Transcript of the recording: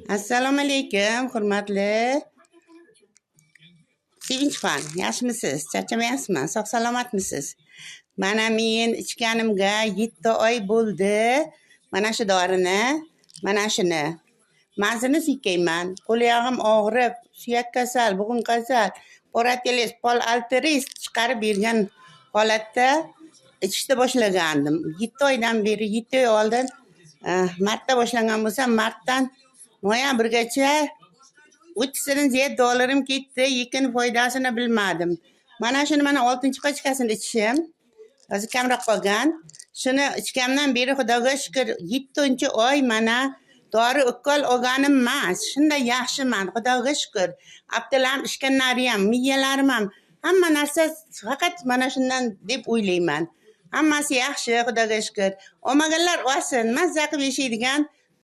Assalomu alaykum, hurmatli Sevinchxon. Yaxshimisiz? Charchamayapsizmi? Sog' salomatmisiz? Mana men ichganimga 7 oy bo'ldi. Mana shu dorini, mana shuni. Mazini suykayman. Qo'l-oyog'im og'rib, suyak kasal, bugun kasal, poratelis, pol alteris chiqarib bergan holatda ichishni boshlagandim. 7 oydan beri, 7 oy oldin martda boshlagan bo'lsam, martdan noyabrgacha uchtasidan ziyod dollarim ketdi, lekin foydasini bilmadim. Mana shuni mana 6-chi qochkasini ichishim. Hozir kamroq qolgan. Shuni ichgandan beri Xudoga shukr 7-oy mana dori ukol olganim emas. Shunday yaxshiman, Xudoga shukr. Abdulam ishkanlari ham, miyalarim ham, hamma narsa faqat mana shundan deb o'ylayman. Hammasi yaxshi, Xudoga shukr. Olmaganlar olsin, mazza qilib yashaydigan